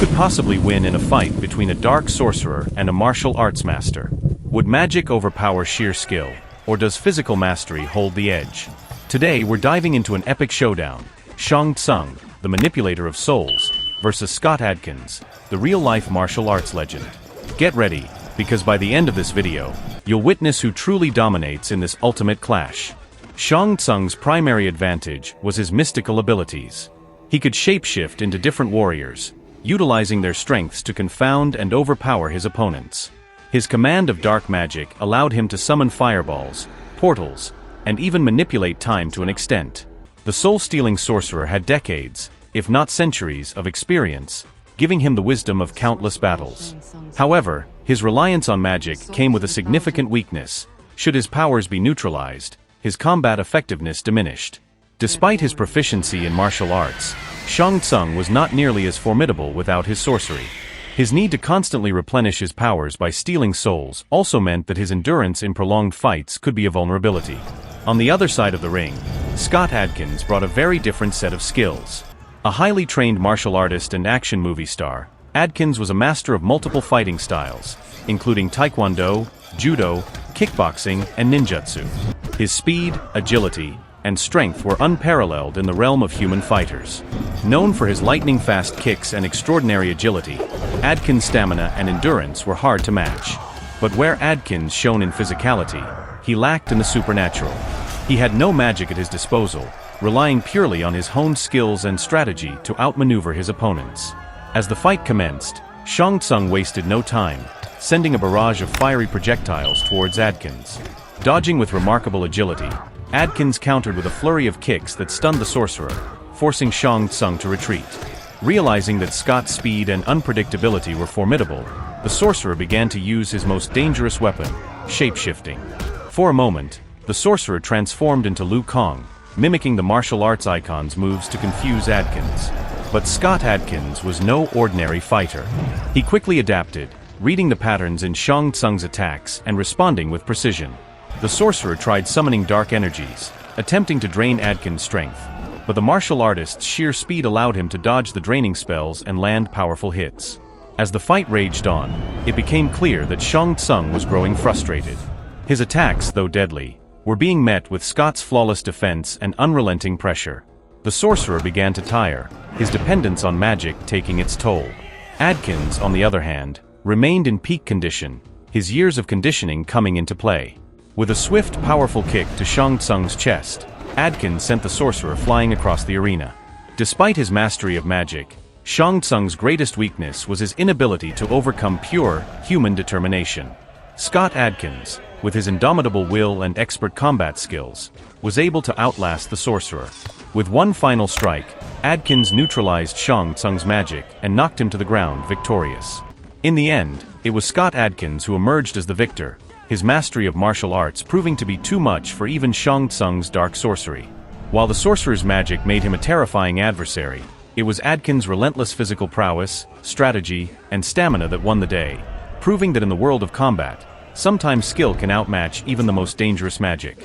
could possibly win in a fight between a dark sorcerer and a martial arts master? Would magic overpower sheer skill, or does physical mastery hold the edge? Today we're diving into an epic showdown: Shang Tsung, the manipulator of souls, versus Scott Adkins, the real-life martial arts legend. Get ready, because by the end of this video, you'll witness who truly dominates in this ultimate clash. Shang Tsung's primary advantage was his mystical abilities. He could shapeshift into different warriors, utilizing their strengths to confound and overpower his opponents. His command of dark magic allowed him to summon fireballs, portals, and even manipulate time to an extent. The soul-stealing sorcerer had decades, if not centuries, of experience, giving him the wisdom of countless battles. However, his reliance on magic came with a significant weakness. Should his powers be neutralized, his combat effectiveness diminished. Despite his proficiency in martial arts, Shang Tsung was not nearly as formidable without his sorcery. His need to constantly replenish his powers by stealing souls also meant that his endurance in prolonged fights could be a vulnerability. On the other side of the ring, Scott Adkins brought a very different set of skills. A highly trained martial artist and action movie star, Adkins was a master of multiple fighting styles, including taekwondo, judo, kickboxing, and ninjutsu. His speed, agility, and strength were unparalleled in the realm of human fighters. Known for his lightning-fast kicks and extraordinary agility, Adkins' stamina and endurance were hard to match. But where Adkins shone in physicality, he lacked in the supernatural. He had no magic at his disposal, relying purely on his honed skills and strategy to outmaneuver his opponents. As the fight commenced, Shang Tsung wasted no time, sending a barrage of fiery projectiles towards Adkins. Dodging with remarkable agility, Adkins countered with a flurry of kicks that stunned the sorcerer, forcing Shang Tsung to retreat. Realizing that Scott's speed and unpredictability were formidable, the sorcerer began to use his most dangerous weapon, shape-shifting. For a moment, the sorcerer transformed into Liu Kang, mimicking the martial arts icon's moves to confuse Adkins. But Scott Adkins was no ordinary fighter. He quickly adapted, reading the patterns in Shang Tsung's attacks and responding with precision. The sorcerer tried summoning dark energies, attempting to drain Adkins' strength, but the martial artist's sheer speed allowed him to dodge the draining spells and land powerful hits. As the fight raged on, it became clear that Shang Tsung was growing frustrated. His attacks, though deadly, were being met with Scott's flawless defense and unrelenting pressure. The sorcerer began to tire, his dependence on magic taking its toll. Adkins, on the other hand, remained in peak condition, his years of conditioning coming into play. With a swift, powerful kick to Shang Tsung's chest, Adkins sent the sorcerer flying across the arena. Despite his mastery of magic, Shang Tsung's greatest weakness was his inability to overcome pure, human determination. Scott Adkins, with his indomitable will and expert combat skills, was able to outlast the sorcerer. With one final strike, Adkins neutralized Shang Tsung's magic and knocked him to the ground victorious. In the end, it was Scott Adkins who emerged as the victor, his mastery of martial arts proving to be too much for even Shang Tsung's dark sorcery. While the sorcerer's magic made him a terrifying adversary, it was Adkins' relentless physical prowess, strategy, and stamina that won the day, proving that in the world of combat, sometimes skill can outmatch even the most dangerous magic.